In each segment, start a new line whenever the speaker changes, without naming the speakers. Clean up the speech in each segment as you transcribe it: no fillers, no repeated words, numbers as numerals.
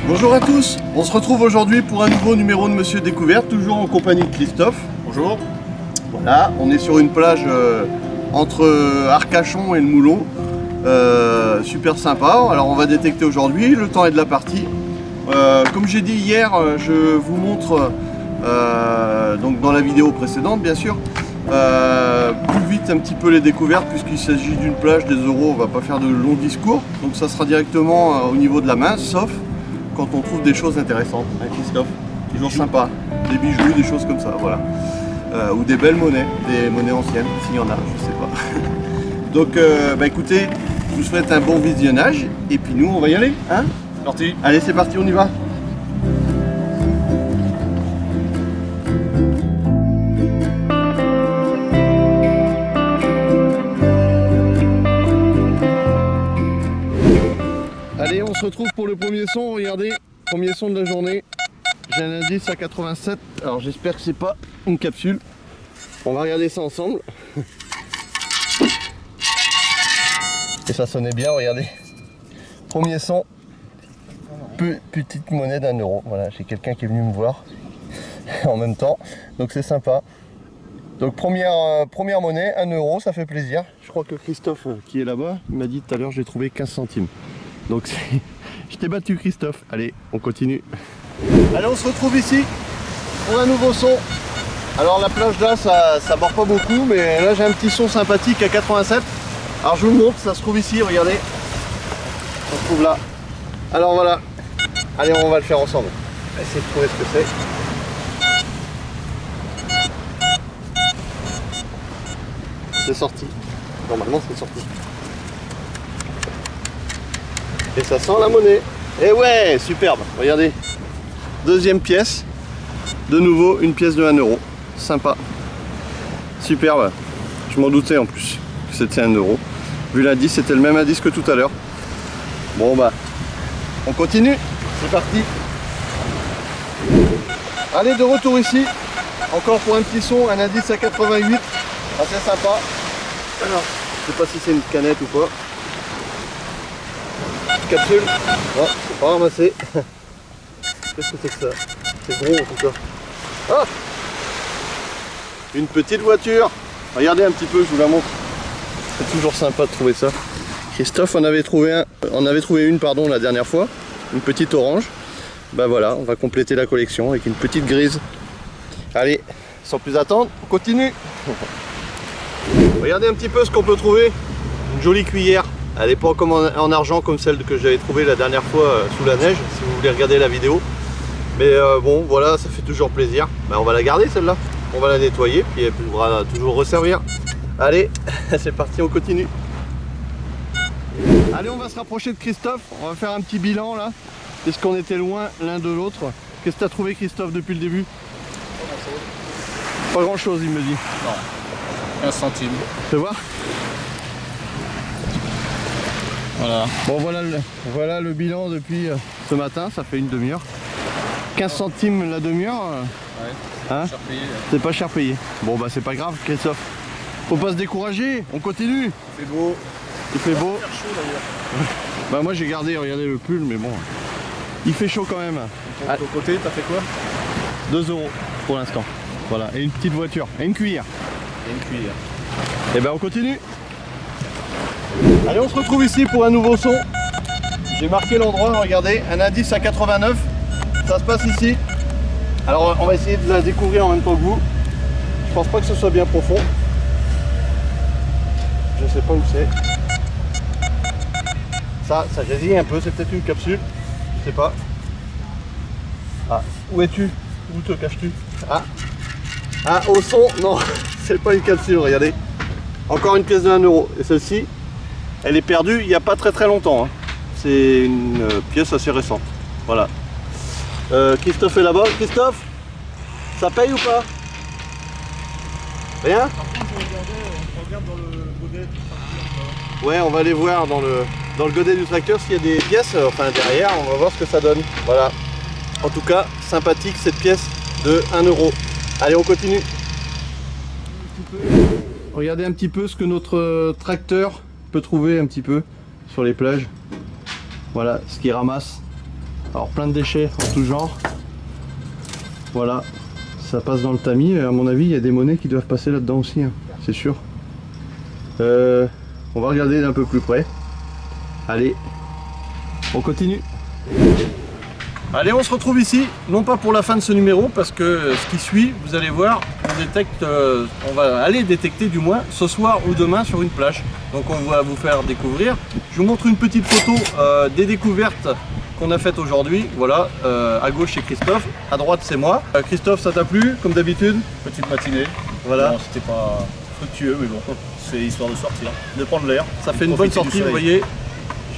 Bonjour à tous, on se retrouve aujourd'hui pour un nouveau numéro de Monsieur Découverte, toujours en compagnie de Christophe.
Bonjour.
Voilà, on est sur une plage entre Arcachon et le Moulon, super sympa. Alors on va détecter aujourd'hui, le temps est de la partie. Comme j'ai dit hier, je vous montre, donc dans la vidéo précédente bien sûr, plus vite un petit peu les découvertes puisqu'il s'agit d'une plage, des oraux, on va pas faire de longs discours. Donc ça sera directement au niveau de la main, sauf quand on trouve des choses intéressantes, hein, Christophe, toujours sympa, des bijoux, des choses comme ça, voilà. Ou des belles monnaies, des monnaies anciennes, s'il y en a, je sais pas. Donc écoutez, je vous souhaite un bon visionnage, et puis nous on va y aller, hein?
Parti.
Allez, c'est parti, on y va. Allez, on se retrouve pour le premier son, regardez, premier son de la journée. J'ai un indice à 87, alors j'espère que c'est pas une capsule. On va regarder ça ensemble. Et ça sonnait bien, regardez. Premier son, petite monnaie d'1 euro. Voilà, j'ai quelqu'un qui est venu me voir en même temps, donc c'est sympa. Donc première monnaie, 1 euro, ça fait plaisir. Je crois que Christophe qui est là-bas, il m'a dit tout à l'heure j'ai trouvé 15 centimes. Donc je t'ai battu Christophe. Allez, on continue. Allez, on se retrouve ici pour un nouveau son. Alors la plage là, ça bord pas beaucoup, mais là j'ai un petit son sympathique à 87. Alors je vous montre, ça se trouve ici, regardez. Ça se trouve là. Alors voilà. Allez, on va le faire ensemble. On va essayer de trouver ce que c'est. C'est sorti. Normalement c'est sorti. Et ça sent la monnaie. Et ouais, superbe, regardez. Deuxième pièce. De nouveau, une pièce de 1 euro. Sympa. Superbe. Je m'en doutais en plus que c'était 1 euro. Vu l'indice, c'était le même indice que tout à l'heure. Bon bah, on continue. C'est parti. Allez, de retour ici. Encore pour un petit son, un indice à 88. Assez sympa. Alors, je sais pas si c'est une canette ou pas. Capsule. Oh, c'est pas ramassé. Qu'est-ce que c'est que ça? C'est gros en tout cas. Ah, une petite voiture. Regardez un petit peu, je vous la montre. C'est toujours sympa de trouver ça. Christophe en avait trouvé une pardon, la dernière fois. Une petite orange. Bah voilà, on va compléter la collection avec une petite grise. Allez, sans plus attendre, on continue. Regardez un petit peu ce qu'on peut trouver. Une jolie cuillère. Elle n'est pas comme en argent comme celle que j'avais trouvée la dernière fois sous la neige, si vous voulez regarder la vidéo. Mais bon, voilà, ça fait toujours plaisir. Ben, on va la garder celle-là. On va la nettoyer, puis elle pourra toujours resservir. Allez, c'est parti, on continue. Allez, on va se rapprocher de Christophe. On va faire un petit bilan là, puisqu'on était loin l'un de l'autre. Qu'est-ce que tu as trouvé, Christophe, depuis le début? Pas grand-chose, il me dit.
Non, 15 centimes.
Tu vois?
Voilà.
Bon, voilà le bilan depuis ce matin, ça fait une demi-heure. 15 centimes la demi-heure.
Ouais,
hein?
cher payé.
C'est pas cher payé. Bon bah c'est pas grave, Christophe. Faut pas se décourager, on continue.
C'est beau.
Il fait beau.
Il va faire chaud d'ailleurs.
Bah moi j'ai gardé, regardez le pull, mais bon. Il fait chaud quand même.
De ton côté, t'as fait quoi?
2 euros pour l'instant. Voilà, et une petite voiture, et une cuillère.
Et une cuillère.
Et ben on continue. Allez, on se retrouve ici pour un nouveau son. J'ai marqué l'endroit, regardez, un indice à 89. Ça se passe ici. Alors on va essayer de la découvrir en même temps que vous. Je pense pas que ce soit bien profond. Je sais pas où c'est. Ça grésille un peu, c'est peut-être une capsule. Je sais pas. Ah, où es-tu? Où te caches-tu? Ah, au son, non, c'est pas une capsule, regardez. Encore une pièce de 1 euro. Et celle-ci, elle est perdue il n'y a pas très longtemps. Hein. C'est une pièce assez récente. Voilà. Christophe est là-bas. Christophe, ça paye ou pas? Rien?
Par contre, on regarde dans le godet du tracteur.
Ouais, on va aller voir dans le godet du tracteur s'il y a des pièces, enfin derrière, on va voir ce que ça donne. Voilà. En tout cas, sympathique cette pièce de 1 euro. Allez, on continue. Regardez un petit peu ce que notre tracteur peut trouver un petit peu sur les plages. Voilà ce qu'il ramasse. Alors plein de déchets en tout genre. Voilà, ça passe dans le tamis. Et à mon avis, il y a des monnaies qui doivent passer là-dedans aussi, hein, c'est sûr. On va regarder d'un peu plus près. Allez, on continue. Allez, on se retrouve ici, non pas pour la fin de ce numéro, parce que ce qui suit, vous allez voir, on va aller détecter du moins ce soir ou demain sur une plage. Donc on va vous faire découvrir. Je vous montre une petite photo des découvertes qu'on a faites aujourd'hui. Voilà, à gauche c'est Christophe, à droite c'est moi. Christophe, ça t'a plu comme d'habitude?
Petite matinée.
Voilà.
Bon, c'était pas fructueux, mais bon, c'est histoire de sortir, de prendre l'air.
Ça fait une bonne sortie, vous voyez.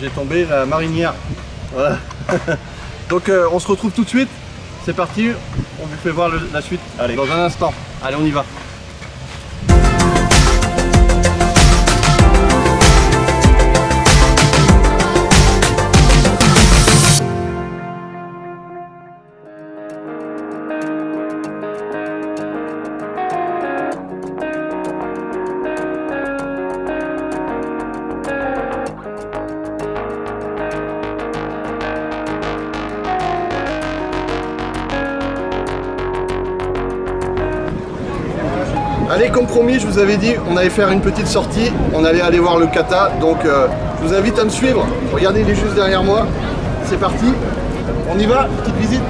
J'ai tombé la marinière. Voilà. Donc on se retrouve tout de suite. C'est parti, on vous fait voir la suite. Allez, dans un instant. Allez, on y va. Allez, comme promis, je vous avais dit, on allait faire une petite sortie, on allait aller voir le kata, donc je vous invite à me suivre. Regardez, il est juste derrière moi. C'est parti, on y va, petite visite.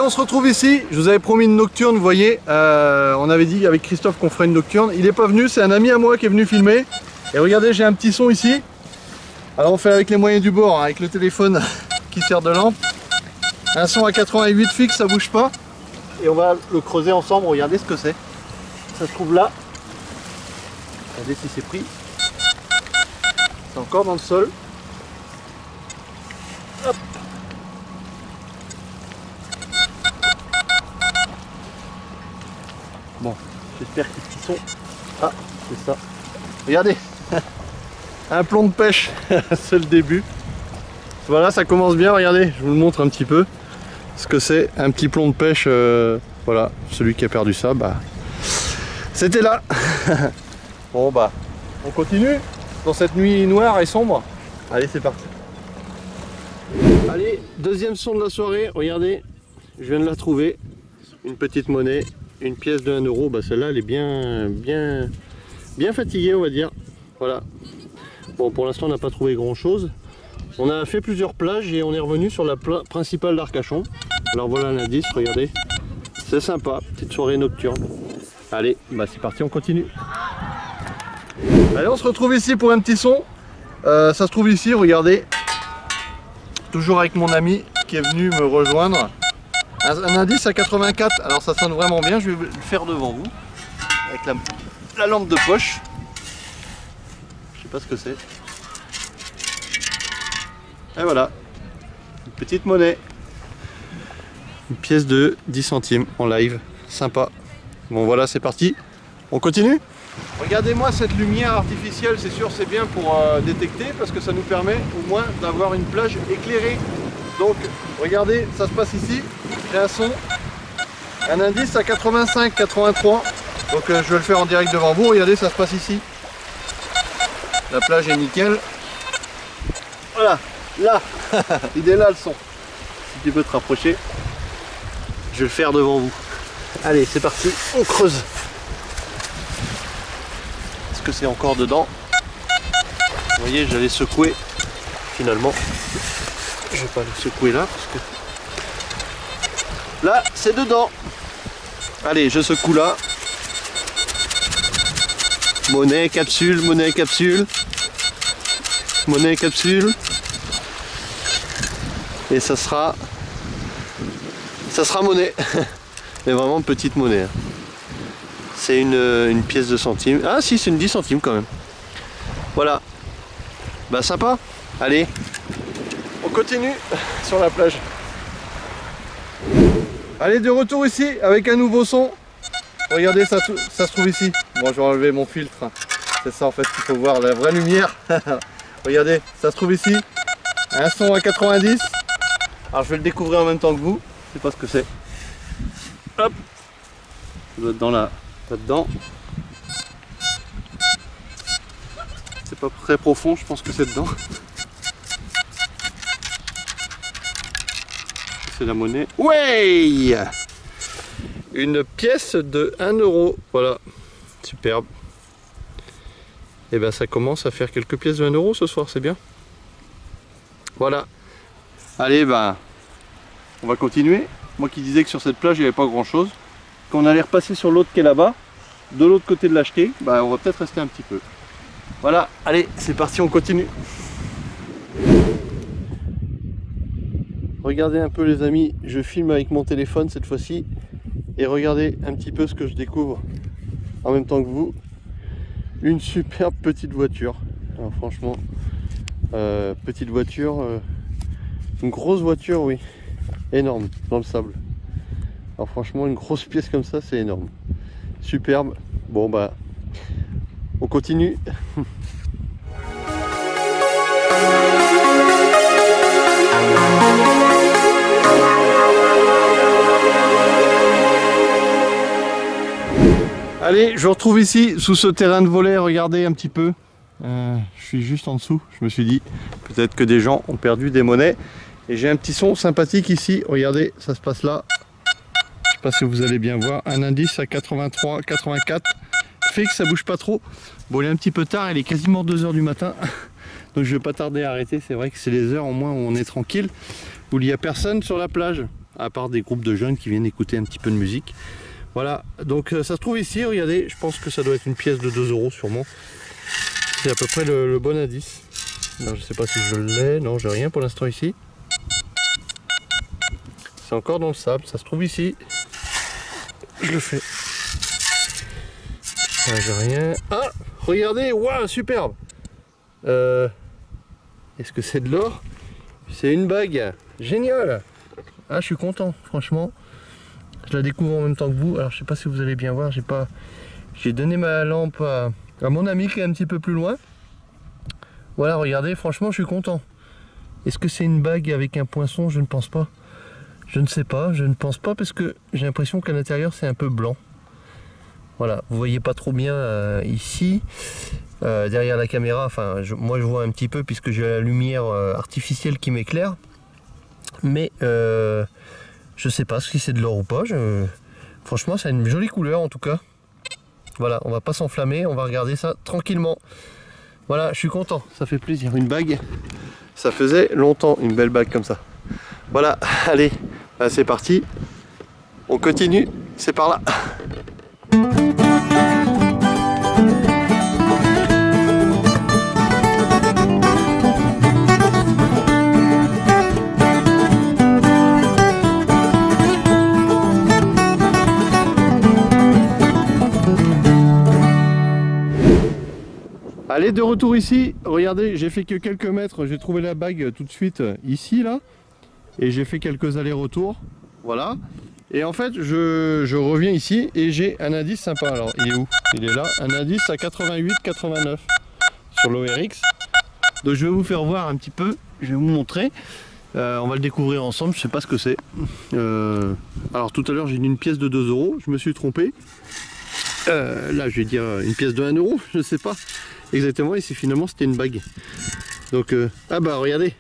on se retrouve ici. Je vous avais promis une nocturne, vous voyez. On avait dit avec Christophe qu'on ferait une nocturne. Il n'est pas venu, c'est un ami à moi qui est venu filmer. Et regardez, j'ai un petit son ici. Alors on fait avec les moyens du bord, hein, avec le téléphone qui sert de lampe. Un son à 88 fixe, ça bouge pas. Et on va le creuser ensemble, regardez ce que c'est. Ça se trouve là. Regardez si c'est pris. C'est encore dans le sol. Hop. Bon, j'espère que les petits sons. Ah, c'est ça. Regardez. Un plomb de pêche, c'est le début. Voilà, ça commence bien, regardez, je vous le montre un petit peu. Ce que c'est, un petit plomb de pêche, voilà, celui qui a perdu ça, bah, c'était là. Bon bah, on continue dans cette nuit noire et sombre. Allez, c'est parti. Allez, deuxième son de la soirée, regardez, je viens de la trouver. Une petite monnaie, une pièce de 1 euro, bah celle-là elle est bien fatiguée on va dire. Voilà. Bon, pour l'instant on n'a pas trouvé grand chose. On a fait plusieurs plages et on est revenu sur la principale d'Arcachon. Alors voilà l'indice, regardez. C'est sympa, petite soirée nocturne. Allez, bah c'est parti, on continue. Allez, on se retrouve ici pour un petit son. Ça se trouve ici, regardez. Toujours avec mon ami qui est venu me rejoindre. Un indice à 84, alors ça sonne vraiment bien, je vais le faire devant vous. Avec la lampe de poche. Je sais pas ce que c'est. Et voilà, une petite monnaie. Une pièce de 10 centimes en live, sympa. Bon voilà, c'est parti, on continue. Regardez-moi cette lumière artificielle, c'est sûr c'est bien pour détecter parce que ça nous permet au moins d'avoir une plage éclairée. Donc regardez, ça se passe ici, j'ai un son, un indice à 85, 83. Donc je vais le faire en direct devant vous, regardez ça se passe ici. La plage est nickel. Voilà, là, il est là le son. Si tu peux te rapprocher, je vais le faire devant vous. Allez, c'est parti, on creuse. Est-ce que c'est encore dedans? Vous voyez, j'allais secouer. Finalement, je vais pas le secouer là parce que là, c'est dedans. Allez, je secoue là. Monnaie, capsule, monnaie, capsule. Monnaie, capsule. Et ça sera monnaie. Mais vraiment petite monnaie. C'est une pièce de centime. Ah si, c'est une 10 centimes quand même. Voilà. Bah sympa. Allez, on continue sur la plage. Allez, de retour ici avec un nouveau son. Regardez, ça se trouve ici. Bon, je vais enlever mon filtre. C'est ça en fait qu'il faut voir, la vraie lumière. Regardez, ça se trouve ici. Un son à 90. Alors je vais le découvrir en même temps que vous. Je sais pas ce que c'est. Hop. Ça doit être dans là-dedans. C'est pas très profond, je pense que c'est dedans. C'est la monnaie. Ouais! Une pièce de 1 euro. Voilà. Superbe. Et ben ça commence à faire quelques pièces de 1 euro ce soir, c'est bien. Voilà. Allez, ben, on va continuer. Moi qui disais que sur cette plage il n'y avait pas grand chose. Quand on allait repasser sur l'autre qui est là-bas, de l'autre côté de l'acheter, ben, on va peut-être rester un petit peu. Voilà, allez, c'est parti, on continue. Regardez un peu les amis, je filme avec mon téléphone cette fois-ci. Et regardez un petit peu ce que je découvre en même temps que vous. Une superbe petite voiture. Alors franchement, petite voiture, une grosse voiture, oui, énorme dans le sable. Alors franchement, une grosse pièce comme ça, c'est énorme. Superbe. Bon bah, on continue. Allez, je vous retrouve ici sous ce terrain de volley, regardez un petit peu. Je suis juste en dessous, je me suis dit peut-être que des gens ont perdu des monnaies. Et j'ai un petit son sympathique ici, regardez, ça se passe là. Je sais pas si vous allez bien voir, un indice à 83, 84. Fixe, ça bouge pas trop. Bon, il est un petit peu tard, il est quasiment 2 h du matin. Donc je vais pas tarder à arrêter, c'est vrai que c'est les heures au moins où on est tranquille, où il n'y a personne sur la plage.
à part des groupes de jeunes qui viennent écouter un petit peu de musique. Voilà, donc ça se trouve ici, regardez, je pense que ça doit être une pièce de 2 € sûrement. C'est à peu près le bon indice. Non, je sais pas si je l'ai, non j'ai rien pour l'instant ici. C'est encore dans le sable, ça se trouve ici. Je le fais. Ah, j'ai rien. Ah, regardez, waouh, superbe. Est-ce que c'est de l'or? C'est une bague, génial. Ah, je suis content, franchement. Je la découvre en même temps que vous. Alors, je sais pas si vous allez bien voir. J'ai donné ma lampe à mon ami qui est un petit peu plus loin. Voilà, regardez, franchement, je suis content. Est-ce que c'est une bague avec un poinçon? Je ne pense pas. Je ne sais pas, je ne pense pas parce que j'ai l'impression qu'à l'intérieur c'est un peu blanc. Voilà, vous voyez pas trop bien ici, derrière la caméra, enfin moi je vois un petit peu puisque j'ai la lumière artificielle qui m'éclaire. Mais je sais pas si c'est de l'or ou pas, franchement ça a une jolie couleur en tout cas. Voilà, on va pas s'enflammer, on va regarder ça tranquillement. Voilà, je suis content, ça fait plaisir. Une bague, ça faisait longtemps une belle bague comme ça. Voilà, allez, bah c'est parti, on continue, c'est par là. Allez, de retour ici, regardez, j'ai fait que quelques mètres, j'ai trouvé la bague tout de suite ici là. Et j'ai fait quelques allers-retours, voilà. Et en fait, je reviens ici et j'ai un indice sympa. Alors, il est où? Il est là, un indice à 88-89 sur l'ORX. Donc je vais vous faire voir un petit peu, je vais vous montrer. On va le découvrir ensemble, je sais pas ce que c'est. Alors tout à l'heure, j'ai dit une pièce de 2 €, je me suis trompé. Là, je vais dire une pièce de 1 €, je sais pas exactement, et finalement c'était une bague. Donc, ah bah regardez.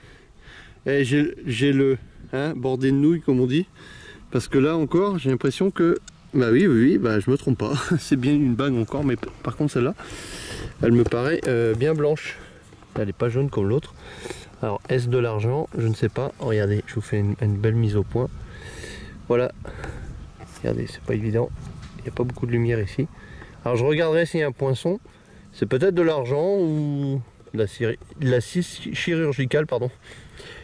Et j'ai le bordé de nouilles comme on dit, parce que là encore j'ai l'impression que bah oui bah je me trompe pas, c'est bien une bague encore, mais par contre celle-là elle me paraît bien blanche, elle est pas jaune comme l'autre. Alors est-ce de l'argent? Je ne sais pas. Regardez, je vous fais une belle mise au point. Voilà, regardez, c'est pas évident, il n'y a pas beaucoup de lumière ici. Alors je regarderai s'il y a un poinçon, c'est peut-être de l'argent ou de la scie chirurgicale, pardon.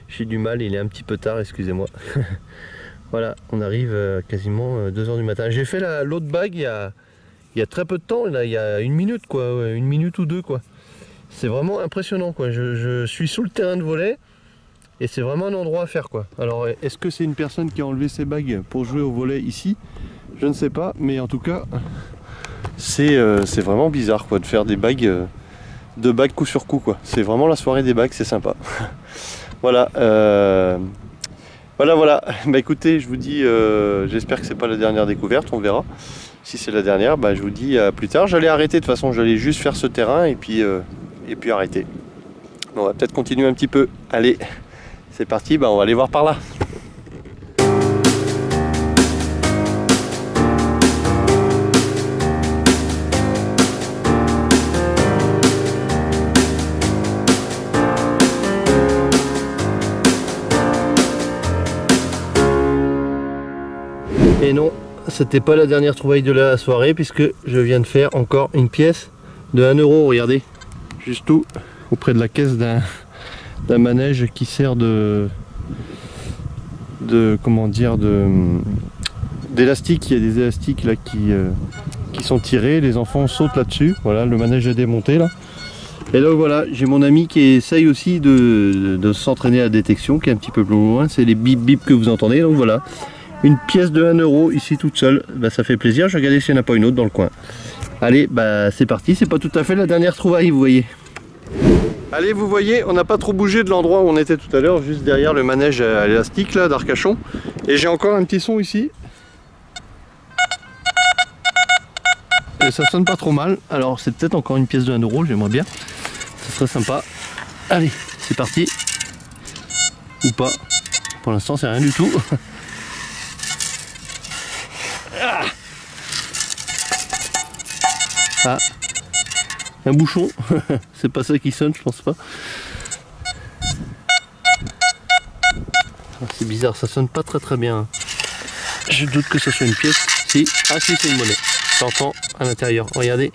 J'ai du mal, il est un petit peu tard, excusez-moi. Voilà, on arrive quasiment 2 h du matin. J'ai fait l'autre bague il y a très peu de temps, là, il y a 1 minute quoi, 1 minute ou 2 quoi. C'est vraiment impressionnant quoi. Je suis sous le terrain de volley et c'est vraiment un endroit à faire quoi. Alors est-ce que c'est une personne qui a enlevé ses bagues pour jouer au volley ici? Je ne sais pas, mais en tout cas c'est vraiment bizarre quoi de faire des bagues, de bagues coup sur coup quoi. C'est vraiment la soirée des bagues, c'est sympa. Voilà, voilà. Bah écoutez, je vous dis, j'espère que c'est pas la dernière découverte, on verra. Si c'est la dernière, bah je vous dis à plus tard. J'allais arrêter de toute façon, j'allais juste faire ce terrain et puis arrêter. Bon, on va peut-être continuer un petit peu. Allez, c'est parti, bah on va aller voir par là. Et non, c'était pas la dernière trouvaille de la soirée puisque je viens de faire encore une pièce de 1 €, regardez, juste tout auprès de la caisse d'un manège qui sert comment dire, d'élastique. Il y a des élastiques là qui sont tirés, les enfants sautent là-dessus. Voilà, le manège est démonté là. Et donc voilà, j'ai mon ami qui essaye aussi de s'entraîner à la détection, qui est un petit peu plus loin. C'est les bip bip que vous entendez. Donc voilà, une pièce de 1 € ici toute seule, bah, ça fait plaisir. Je vais regarder s'il n'y en a pas une autre dans le coin. Allez, bah c'est parti, c'est pas tout à fait la dernière trouvaille, vous voyez. Allez, vous voyez, on n'a pas trop bougé de l'endroit où on était tout à l'heure, juste derrière le manège à l'élastique là d'Arcachon. Et j'ai encore un petit son ici. Et ça sonne pas trop mal. Alors c'est peut-être encore une pièce de 1 €, j'aimerais bien. Ça serait sympa. Allez, c'est parti. Ou pas. Pour l'instant c'est rien du tout. Ah, un bouchon. C'est pas ça qui sonne, je pense pas. C'est bizarre, ça sonne pas très bien. Je doute que ce soit une pièce. Si, ah si, c'est une monnaie. J'entends à l'intérieur. Regardez,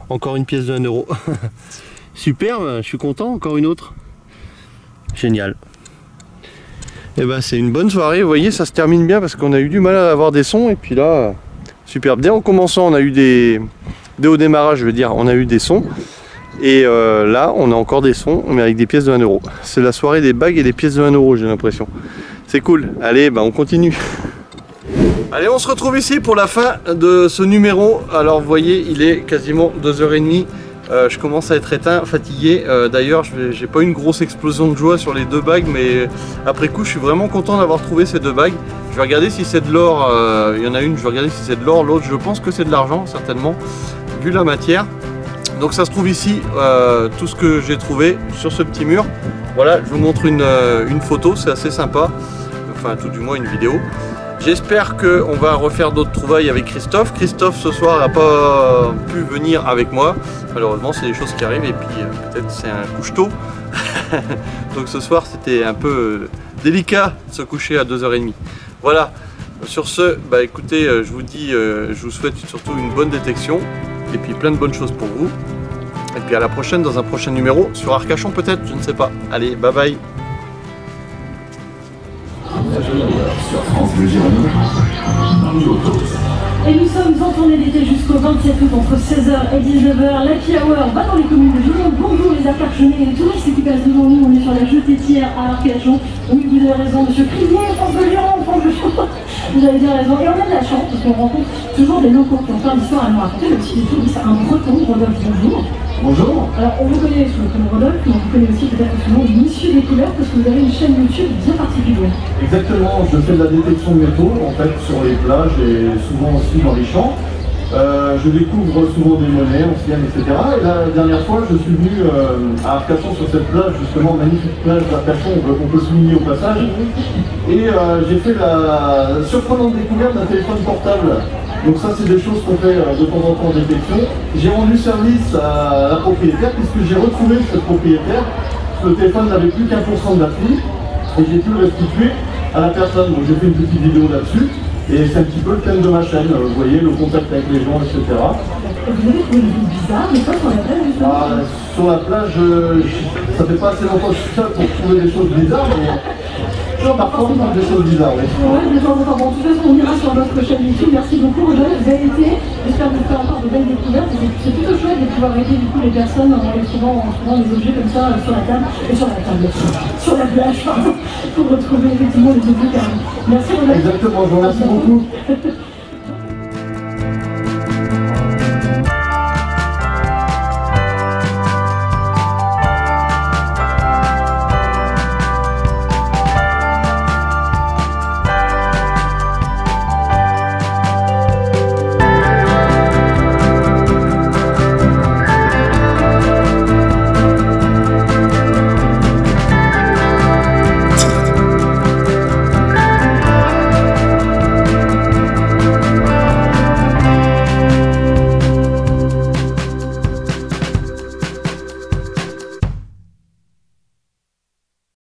encore une pièce de 1 euro. Superbe, je suis content, encore une autre. Génial. Et ben c'est une bonne soirée, vous voyez, ça se termine bien parce qu'on a eu du mal à avoir des sons et puis là, superbe. Dès en commençant, on a eu dès au démarrage, je veux dire, on a eu des sons. Et là, on a encore des sons, mais avec des pièces de 1 euro. C'est la soirée des bagues et des pièces de 1 euro, j'ai l'impression. C'est cool. Allez, bah on continue. Allez, on se retrouve ici pour la fin de ce numéro. Alors, vous voyez, il est quasiment 2h30. Je commence à être éteint, fatigué. D'ailleurs, j'ai pas eu une grosse explosion de joie sur les 2 bagues, mais après coup, je suis vraiment content d'avoir trouvé ces 2 bagues. Je vais regarder si c'est de l'or. Il y en a une, je vais regarder si c'est de l'or. L'autre, je pense que c'est de l'argent, certainement, vu la matière. Donc ça se trouve ici, tout ce que j'ai trouvé sur ce petit mur. Voilà, je vous montre une photo, c'est assez sympa. Enfin, tout du moins une vidéo. J'espère qu'on va refaire d'autres trouvailles avec Christophe. Christophe ce soir n'a pas pu venir avec moi. Malheureusement, c'est des choses qui arrivent et puis peut-être c'est un couche-tôt. Donc ce soir, c'était un peu délicat de se coucher à 2h30. Voilà, sur ce, bah écoutez, je vous dis, je vous souhaite surtout une bonne détection et puis plein de bonnes choses pour vous. Et puis à la prochaine dans un prochain numéro sur Arcachon peut-être, je ne sais pas. Allez, bye bye.
Sur France Bleu Gironde,
et nous sommes en tournée d'été jusqu'au 27 août entre 16h et 19h. L'Happy Hour va dans les communes de Gironde. Bonjour les Arcachonnais et les touristes qui passent devant nous. On est sur la jetée-tière à Arcachon. Oui, vous avez raison, monsieur Crivier, France Bleu Gironde, France Bleu Gironde. Vous avez bien raison. Et on a de la chance parce qu'on rencontre toujours des locaux qui ont plein d'histoires à nous raconter, mais aussi des touristes. Un breton, Rodolphe, bonjour.
bonjour.
Alors on vous connaît sous le prénom Rodolphe, mais on vous connaît aussi peut-être sous le nom de Monsieur des Couleurs parce que vous avez une chaîne YouTube bien particulière.
Exactement, je fais de la détection de métaux en fait sur les plages et souvent aussi dans les champs. Je découvre souvent des monnaies anciennes, etc. Et la dernière fois, je suis venu à Arcachon sur cette plage, justement, magnifique plage d'Arcachon, qu'on peut souligner au passage. Et j'ai fait la surprenante découverte d'un téléphone portable. Donc ça, c'est des choses qu'on fait de temps en temps en détection. J'ai rendu service à la propriétaire puisque j'ai retrouvé cette propriétaire. Le téléphone n'avait plus qu'1% de batterie et j'ai pu le restituer à la personne. Donc j'ai fait une petite vidéo là-dessus. Et c'est un petit peu le thème de ma chaîne, vous voyez, le contact avec les gens, etc.
Vous avez trouvé des choses bizarres, mais pas sur la plage justement.
Sur la plage, ça fait pas assez longtemps que je suis là pour trouver des choses bizarres, mais parfois on trouve des choses bizarres, oui.
Ouais, de temps en temps. Bon, de toute façon, on ira sur votre chaîne YouTube. Merci beaucoup, Rodolphe. Vous avez été, j'espère vous faire encore de belles découvertes. C'est plutôt chouette de pouvoir aider du coup les personnes en les trouvant des objets comme ça sur la table, et sur la plage, pardon, pour retrouver effectivement les objets perdus. Merci, Rodolphe.
Exactement, je vous remercie beaucoup.